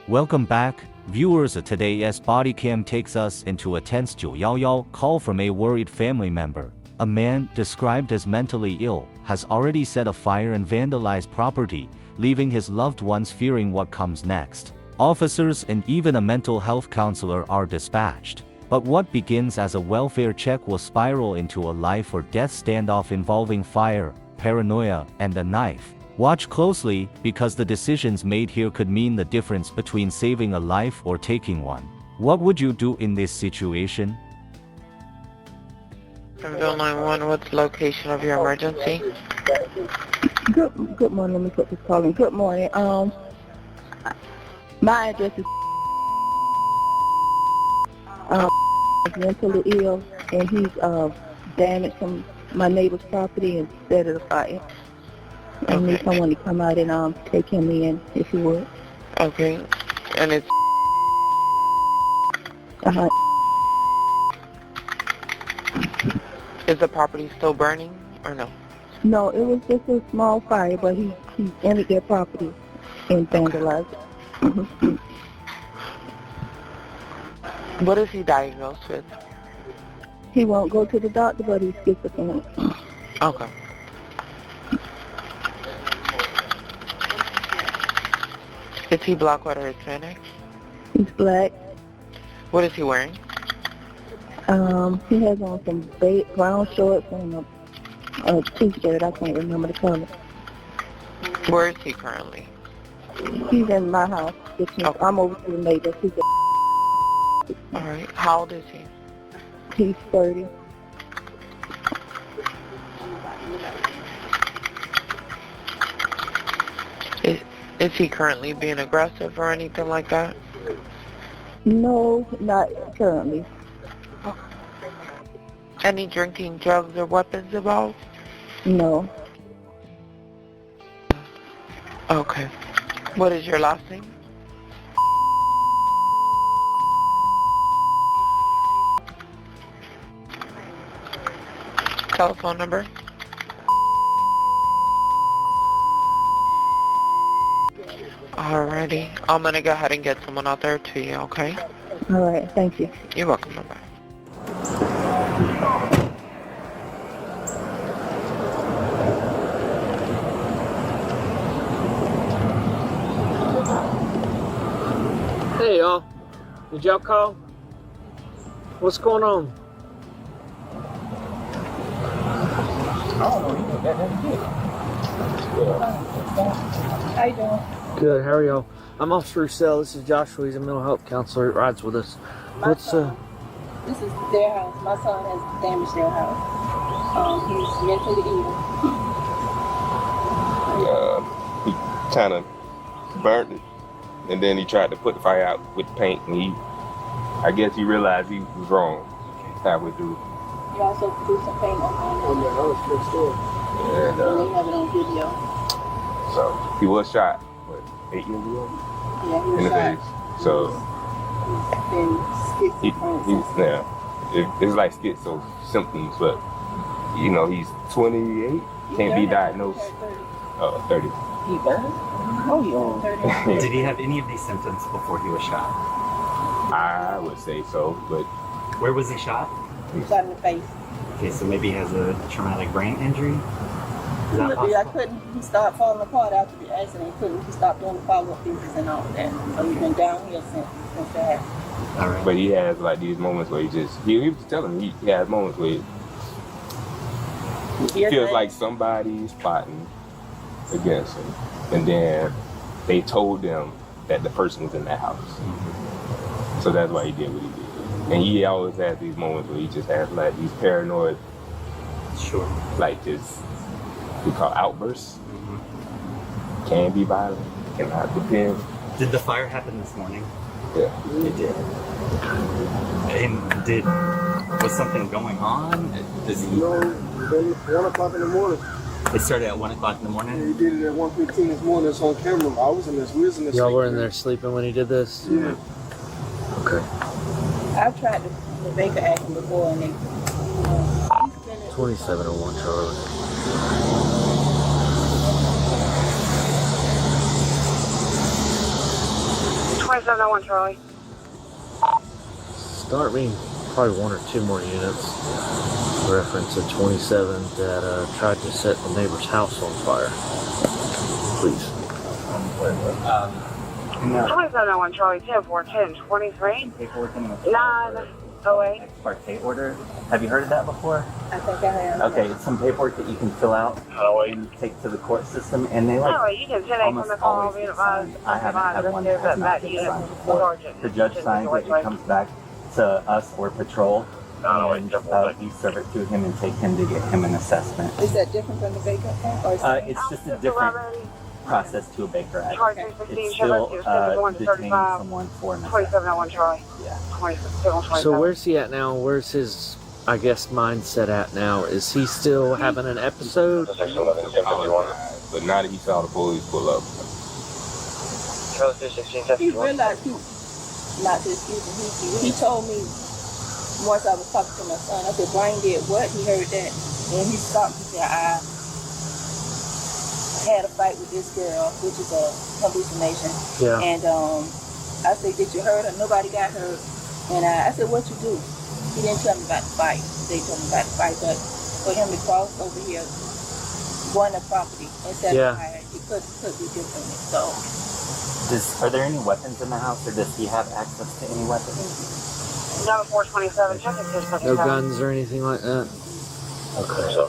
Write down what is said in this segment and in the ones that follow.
Welcome back, viewers. Today's Bodycam takes us into a tense 911 call from a worried family member. A man, described as mentally ill, has already set a fire and vandalized property, leaving his loved ones fearing what comes next. Officers and even a mental health counselor are dispatched. But what begins as a welfare check will spiral into a life or death standoff involving fire, paranoia, and a knife. Watch closely, because the decisions made here could mean the difference between saving a life or taking one. What would you do in this situation? Jacksonville 911, what's the location of your emergency? Good morning. Let me put this call in. Good morning. My address is mentally ill, and he's damaged some my neighbor's property and set it afire. I need someone to come out and take him in, if you would. Okay. And it's Is the property still burning or no? No, it was just a small fire, but he entered their property and vandalized it. What is he diagnosed with? He won't go to the doctor, but he's schizophrenic. Okay. Is he black or Hispanic? He's black. What is he wearing? He has on some brown shorts and a t-shirt. I can't remember the color. Where is he currently? He's in my house. Okay. I'm over to the neighbors. All right. How old is he? He's 30. Is he currently being aggressive or anything like that? No, not currently. Any drinking, drugs, or weapons involved? No. Okay. What is your last name? Telephone number? Alrighty. I'm gonna go ahead and get someone out there to you, okay? All right, thank you. You're welcome. Bye-bye. Hey y'all, did y'all call? What's going on? How you doing? Good, how are y'all? I'm Officer Russell. This is Joshua. He's a mental health counselor that rides with us. This is their house. My son has damaged their house. He's mentally ill. He kind of burnt it, and then he tried to put the fire out with paint, and I guess he realized he was wrong. How we do. He also threw some paint on the And they have it on video. so he was shot, what, 8 years ago? Yeah, he was In the shot. face. So He's been schizophrenic. it's like schizo symptoms, but he's 28, can't be diagnosed. 30. He burned? Oh, yeah. 30. Did he have any of these symptoms before he was shot? I would say so, but Where was he shot? He shot in the face. Okay, so maybe he has a traumatic brain injury? Is that possible? He started falling apart after the accident. He stopped doing the follow-up visits and all that. So he's been downhill since that. All right. but he has like these moments where he was telling me he has moments where it feels like somebody's plotting against him, and then they told them that the person was in the house. Mm-hmm. So that's why he did what he did. And he always has these moments where he just has like these paranoid, Sure. like this, we call outbursts. Mm-hmm. Can be violent, cannot depend. Did the fire happen this morning? Yeah. It did. And was something going on? Does he? No, 1 o'clock in the morning. It started at 1 o'clock in the morning? He did it at 1:15 this morning. It's on camera. I was in this. We was in this. Y'all were in there sleeping when he did this? Yeah. Okay. I've tried the Baker action before and they 2701 Charlie. 2791 Charlie. Start me probably one or two more units. Reference a 27 that tried to set the neighbor's house on fire. Please. 2791 Charlie, 10-4-10-23. Paperwork in the 908. ex parte order. Have you heard of that before? I think I have. Okay, it's some paperwork that you can fill out and take to the court system, and they like. Oh, you can send from the call, be advised. I haven't had one that has not been signed before. The judge signs it, it comes back to us or patrol, and we serve it to him and take him to get him an assessment. Is that different from the Baker Act? Or is that It's just a different process to a Baker Act. Charlie It's still detaining someone for an assessment. 2791 Charlie. Yeah. 27. So where's he at now? Where's his, I guess, mindset at now? Is he still having an episode? But now that he saw the police pull up. He realized he, not to excuse him, he told me once I was talking to my son, I said, Brian did what? He heard that. And he stopped, he said, I had a fight with this girl, which is a hallucination. Yeah. And I said, did you hurt her? Nobody got hurt. And I said, what you do? He didn't tell me about the fight. They told me about the fight, but for him to cross over here, go on the property and set fire, he could be different. So. Are there any weapons in the house, or does he have access to any weapons? Number 427, check it. No guns or anything like that? Okay.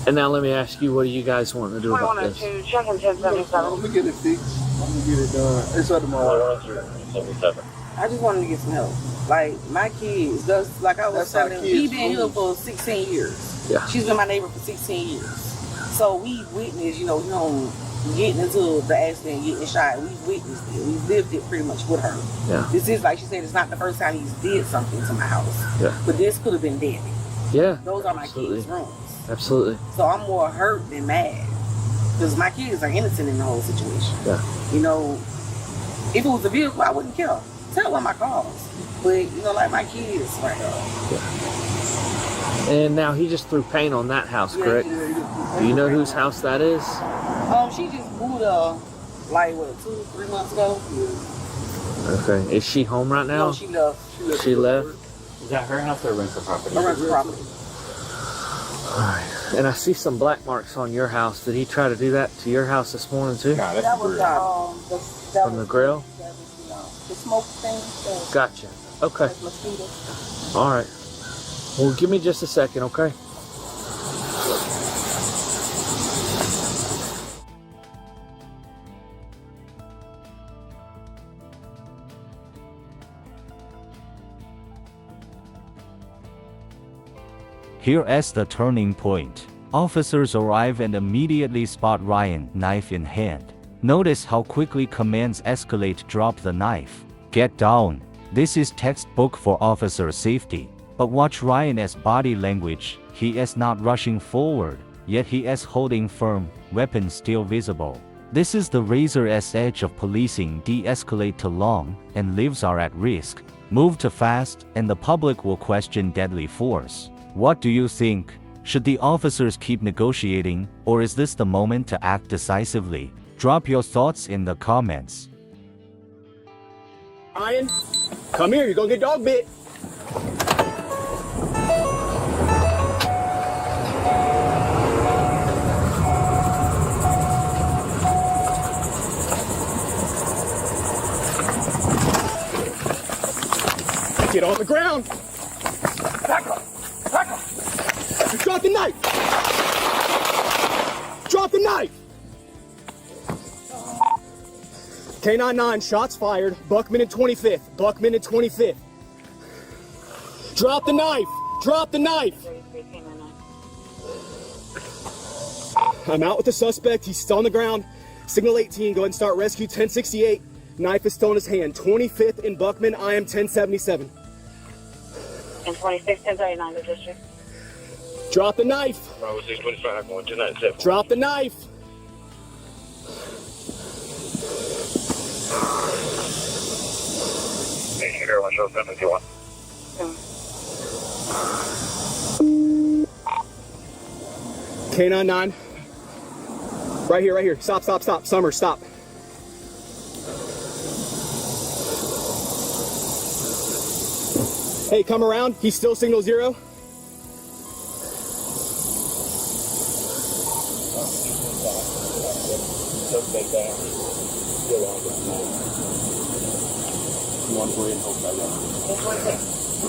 And now let me ask you, what do you guys want to do about this? 2102, check in 1077. Let me get it fixed. I'm gonna get it done. It's up tomorrow. 77. I just wanted to get some help. Like, my kids, like I was telling them, we've been here for 16 years. Yeah. She's been my neighbor for 16 years. So we witnessed, getting into the accident, getting shot. We've witnessed it. We've lived it pretty much with her. Yeah. This is, like she said, it's not the first time he's did something to my house. Yeah. But this could have been deadly. Yeah. Those are my kids' rooms. Absolutely. So I'm more hurt than mad. Because my kids are innocent in the whole situation. Yeah. If it was a vehicle, I wouldn't care. Tell them my cars. But, like my kids right now. Yeah. And now he just threw paint on that house, correct? Do you know whose house that is? She just moved, 2-3 months ago. Okay. Is she home right now? No, she left. She left? Is that her house or rental property? A rental property. Alright. And I see some black marks on your house. Did he try to do that to your house this morning too? Nah, that's That the was, grill. From the grill? The smoke thing. Gotcha. Okay. Mosquitoes. Alright. Well, give me just a second, okay? Here is the turning point. Officers arrive and immediately spot Ryan, knife in hand. Notice how quickly commands escalate. Drop the knife. Get down. This is textbook for officer safety. But watch Ryan's body language. He is not rushing forward, yet he is holding firm, weapon still visible. This is the razor's edge of policing. De-escalate too long, and lives are at risk. Move too fast, and the public will question deadly force. What do you think? Should the officers keep negotiating, or is this the moment to act decisively? Drop your thoughts in the comments. Ryan, come here. You're gonna get dog bit. Get on the ground. Back up. Back up. Drop the knife. Drop the knife. K-99, shots fired. Buckman and 25th. Buckman and 25th. Drop the knife. Drop the knife. I'm out with the suspect. He's still on the ground. Signal 18. Go ahead and start rescue 1068. Knife is still in his hand. 25th and Buckman. I am 1077. And 26, 1039, the district. Drop the knife. Bravo 625, going 297. Drop the knife. Hey, everyone show 751. K-99. Right here, right here. Stop, stop, stop. Summer, stop. Hey, come around. He's still signal 0.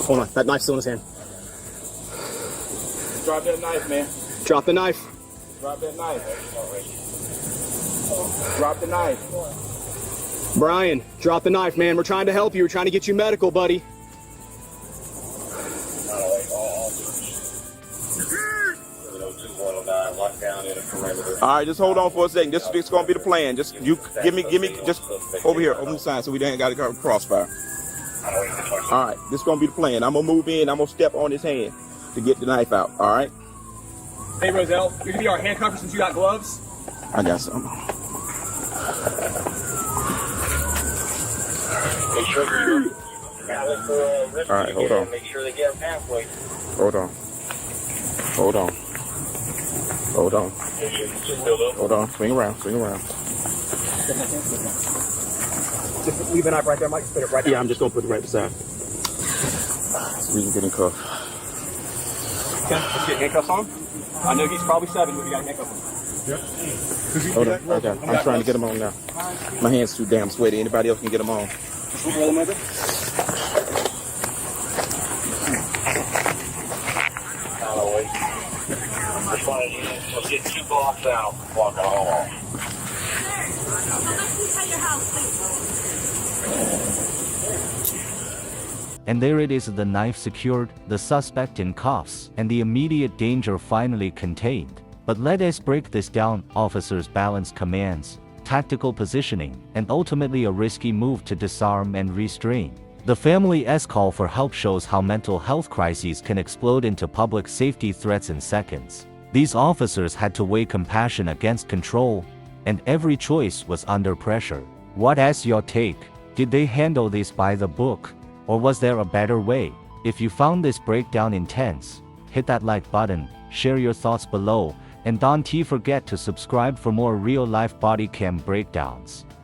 Hold on, that knife's still in his hand. Drop that knife, man. Drop the knife. Drop that knife. Drop the knife. Brian, drop the knife, man. We're trying to help you. We're trying to get you medical, buddy. All right, just hold on for a second. This is gonna be the plan. Just you give me, just over here, open the sign so we ain't got to go crossfire. All right, this is gonna be the plan. I'm gonna move in. I'm gonna step on his hand to get the knife out. All right. Hey, Roselle, you're gonna be our handcuffer since you got gloves. I got some. All right, hold on. Make sure they get a pathway. Hold on. Hold on. Hold on. Hold on. Swing around. Swing around. Just leave the knife right there, Mike. Put it right there. Yeah, I'm just gonna put it right beside. So we can get in cuffs. Okay, let's get handcuffs on him. I know he's probably 7, but we got handcuffs on him. Yep. Hold on. Okay. I'm trying to get him on now. My hand's too damn sweaty. Anybody else can get him on. Roll him over. Let's get 2 blocks out. Block it all off. And there it is, the knife secured, the suspect in cuffs, and the immediate danger finally contained. But let us break this down. Officers balanced commands, tactical positioning, and ultimately a risky move to disarm and restrain. The family's call for help shows how mental health crises can explode into public safety threats in seconds. These officers had to weigh compassion against control, and every choice was under pressure. What's your take? Did they handle this by the book? Or was there a better way? If you found this breakdown intense, hit that like button, share your thoughts below, and don't forget to subscribe for more real-life body cam breakdowns.